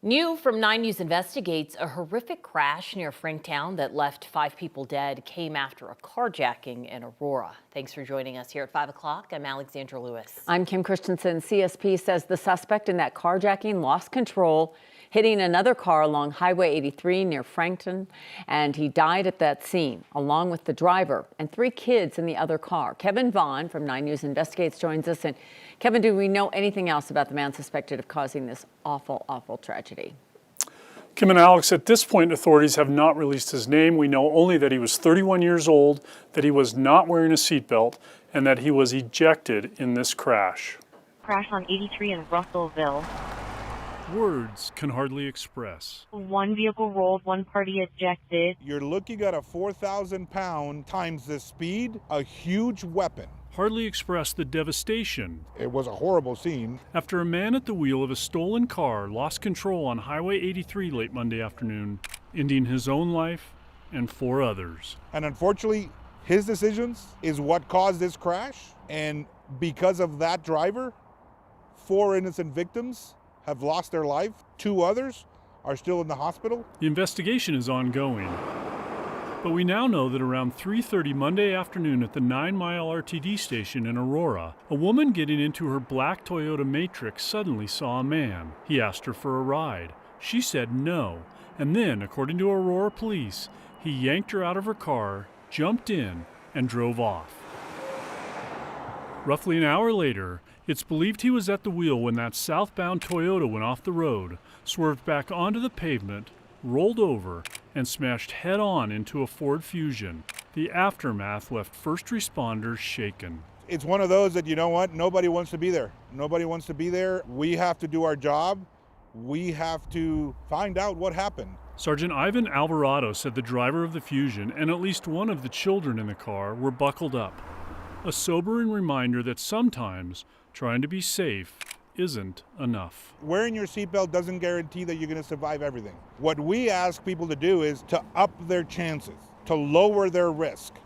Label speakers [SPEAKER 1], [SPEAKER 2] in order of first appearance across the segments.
[SPEAKER 1] New from 9 News investigates a horrific crash near Franktown that left 5 people dead came after a carjacking in Aurora. Thanks for joining us here at 5 o'clock. I'm Alexandra Lewis.
[SPEAKER 2] I'm Kim Christensen. CSP says the suspect in that carjacking lost control, hitting another car along Highway 83 near Frankton, and he died at that scene, along with the driver and 3 kids in the other car. Kevin Vaughn from 9 News Investigates joins us. And Kevin, do we know anything else about the man suspected of causing this awful, awful tragedy?
[SPEAKER 3] Kim and Alex, at this point, authorities have not released his name. We know only that he was 31 years old, that he was not wearing a seatbelt, and that he was ejected in this crash.
[SPEAKER 4] Crash on 83 in Russellville.
[SPEAKER 3] Words can hardly express.
[SPEAKER 4] One vehicle rolled, one party ejected.
[SPEAKER 5] You're looking at a 4,000 pound times the speed, a huge weapon.
[SPEAKER 3] Hardly express the devastation.
[SPEAKER 5] It was a horrible scene.
[SPEAKER 3] After a man at the wheel of a stolen car lost control on Highway 83 late Monday afternoon, ending his own life and 4 others.
[SPEAKER 5] And unfortunately, his decisions is what caused this crash. And because of that driver, 4 innocent victims have lost their life. 2 others are still in the hospital.
[SPEAKER 3] The investigation is ongoing. But we now know that around 3:30 Monday afternoon at the 9 Mile RTD station in Aurora, a woman getting into her black Toyota Matrix suddenly saw a man. He asked her for a ride. She said no. And then, according to Aurora police, he yanked her out of her car, jumped in, and drove off. Roughly an hour later, it's believed he was at the wheel when that southbound Toyota went off the road, swerved back onto the pavement, rolled over, and smashed head-on into a Ford Fusion. The aftermath left first responders shaken.
[SPEAKER 5] It's one of those that, you know what, nobody wants to be there. Nobody wants to be there. We have to do our job. We have to find out what happened.
[SPEAKER 3] Sergeant Ivan Alvarado said the driver of the Fusion and at least one of the children in the car were buckled up. A sobering reminder that sometimes trying to be safe isn't enough.
[SPEAKER 5] Wearing your seatbelt doesn't guarantee that you're going to survive everything. What we ask people to do is to up their chances, to lower their risk.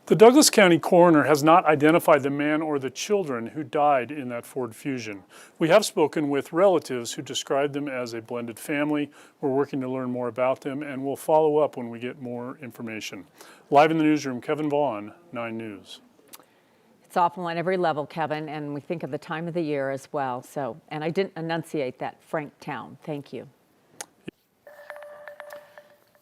[SPEAKER 3] The Douglas County coroner has not identified the man or the children who died in that Ford Fusion. We have spoken with relatives who described them as a blended family. We're working to learn more about them, and we'll follow up when we get more information. Live in the newsroom, Kevin Vaughn, 9 News.
[SPEAKER 2] It's awful on every level, Kevin, and we think of the time of the year as well. And I didn't enunciate that, Franktown. Thank you.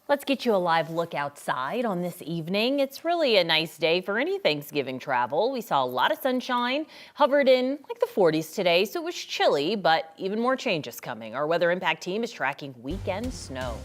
[SPEAKER 1] Let's get you a live look outside on this evening. It's really a nice day for any Thanksgiving travel. We saw a lot of sunshine, hovered in like the 40s today, so it was chilly, but even more changes coming. Our Weather Impact team is tracking weekend snow.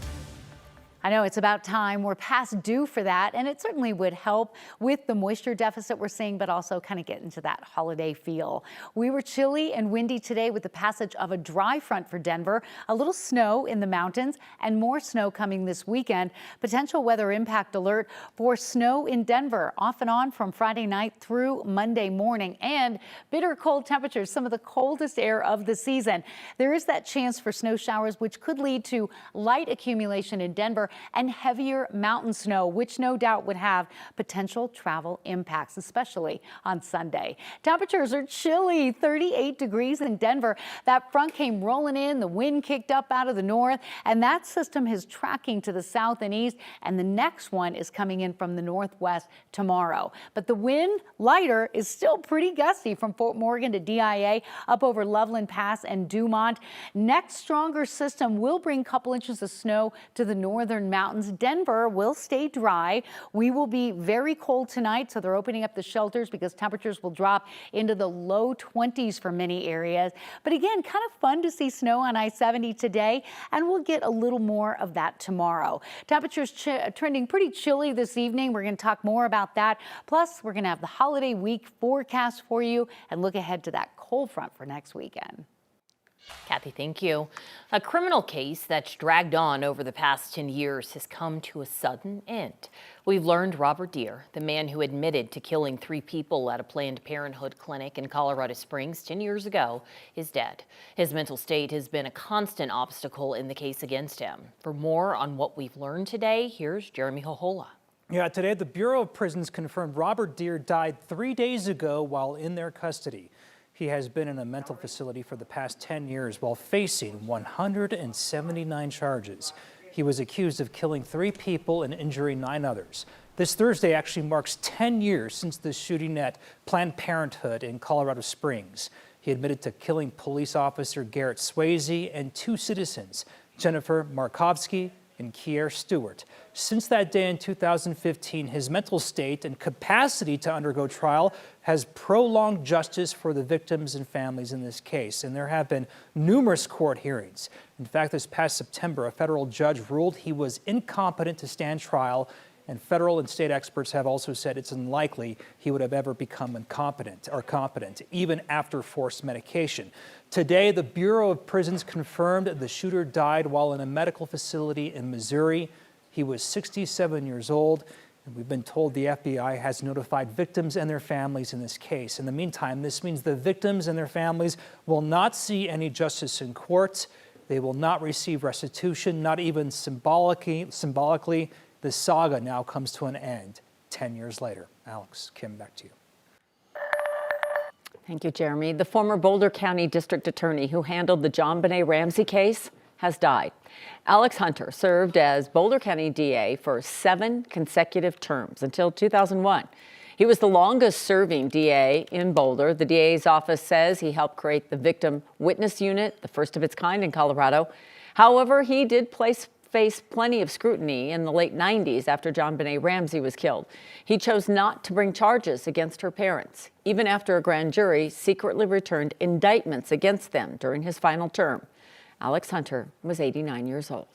[SPEAKER 6] I know it's about time. We're past due for that, and it certainly would help with the moisture deficit we're seeing, but also kind of get into that holiday feel. We were chilly and windy today with the passage of a dry front for Denver, a little snow in the mountains, and more snow coming this weekend. Potential weather impact alert for snow in Denver off and on from Friday night through Monday morning, and bitter cold temperatures, some of the coldest air of the season. There is that chance for snow showers, which could lead to light accumulation in Denver and heavier mountain snow, which no doubt would have potential travel impacts, especially on Sunday. Temperatures are chilly, 38 degrees in Denver. That front came rolling in, the wind kicked up out of the north, and that system is tracking to the south and east, and the next one is coming in from the northwest tomorrow. But the wind, lighter, is still pretty gusty from Fort Morgan to DIA, up over Loveland Pass and Dumont. Next stronger system will bring a couple inches of snow to the northern mountains. Denver will stay dry. We will be very cold tonight, so they're opening up the shelters because temperatures will drop into the low 20s for many areas. But again, kind of fun to see snow on I-70 today, and we'll get a little more of that tomorrow. Temperatures trending pretty chilly this evening. We're going to talk more about that. Plus, we're going to have the holiday week forecast for you and look ahead to that cold front for next weekend.
[SPEAKER 1] Kathy, thank you. A criminal case that's dragged on over the past 10 years has come to a sudden end. We've learned Robert Deere, the man who admitted to killing 3 people at a Planned Parenthood clinic in Colorado Springs 10 years ago, is dead. His mental state has been a constant obstacle in the case against him. For more on what we've learned today, here's Jeremy Hohola.
[SPEAKER 7] Yeah, today the Bureau of Prisons confirmed Robert Deere died 3 days ago while in their custody. He has been in a mental facility for the past 10 years while facing 179 charges. He was accused of killing 3 people and injuring 9 others. This Thursday actually marks 10 years since the shooting at Planned Parenthood in Colorado Springs. He admitted to killing police officer Garrett Swayze and 2 citizens, Jennifer Markovsky and Kier Stewart. Since that day in 2015, his mental state and capacity to undergo trial has prolonged justice for the victims and families in this case, and there have been numerous court hearings. In fact, this past September, a federal judge ruled he was incompetent to stand trial, and federal and state experts have also said it's unlikely he would have ever become competent, even after forced medication. Today, the Bureau of Prisons confirmed the shooter died while in a medical facility in Missouri. He was 67 years old, and we've been told the FBI has notified victims and their families in this case. In the meantime, this means the victims and their families will not see any justice in court. They will not receive restitution, not even symbolically. The saga now comes to an end 10 years later. Alex, Kim, back to you.
[SPEAKER 2] Thank you, Jeremy. The former Boulder County District Attorney who handled the JonBenet Ramsey case has died. Alex Hunter served as Boulder County DA for 7 consecutive terms until 2001. He was the longest serving DA in Boulder. The DA's office says he helped create the Victim Witness Unit, the first of its kind in Colorado. However, he did face plenty of scrutiny in the late 90s after JonBenet Ramsey was killed. He chose not to bring charges against her parents, even after a grand jury secretly returned indictments against them during his final term. Alex Hunter was 89 years old.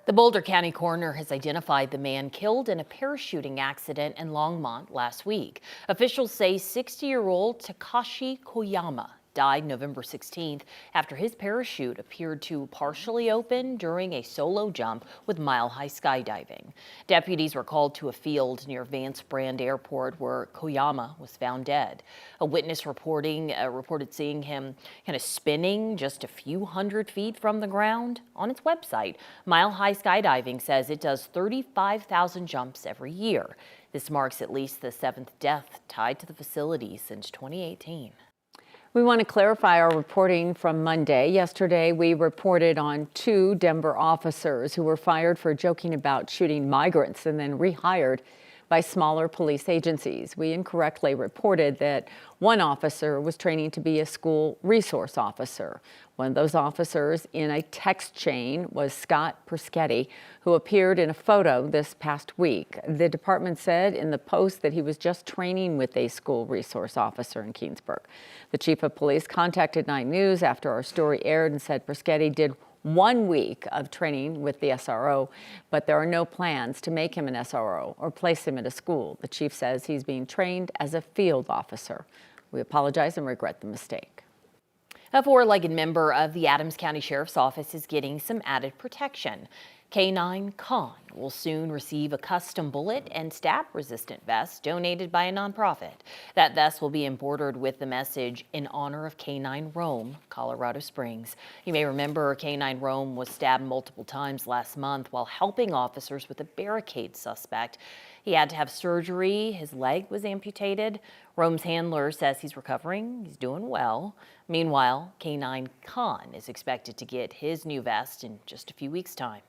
[SPEAKER 1] The Boulder County coroner has identified the man killed in a parachuting accident in Longmont last week. Officials say 60-year-old Takashi Koyama died November 16th after his parachute appeared to partially open during a solo jump with mile-high skydiving. Deputies were called to a field near Vance Brand Airport where Koyama was found dead. A witness reported seeing him kind of spinning just a few hundred feet from the ground. On its website, Mile High Skydiving says it does 35,000 jumps every year. This marks at least the 7th death tied to the facility since 2018.
[SPEAKER 2] We want to clarify our reporting from Monday. Yesterday, we reported on 2 Denver officers who were fired for joking about shooting migrants and then rehired by smaller police agencies. We incorrectly reported that one officer was training to be a school resource officer. One of those officers in a text chain was Scott Perschetti, who appeared in a photo this past week. The department said in the post that he was just training with a school resource officer in Keensburg. The chief of police contacted 9 News after our story aired and said Perschetti did 1 week of training with the SRO, but there are no plans to make him an SRO or place him at a school. The chief says he's being trained as a field officer. We apologize and regret the mistake.
[SPEAKER 1] A 4-legged member of the Adams County Sheriff's Office is getting some added protection. K9 Khan will soon receive a custom bullet and stab-resistant vest donated by a nonprofit. That vest will be embroidered with the message, "In honor of K9 Rome, Colorado Springs." You may remember K9 Rome was stabbed multiple times last month while helping officers with a barricade suspect. He had to have surgery. His leg was amputated. Rome's handler says he's recovering. He's doing well. Meanwhile, K9 Khan is expected to get his new vest in just a few weeks' time.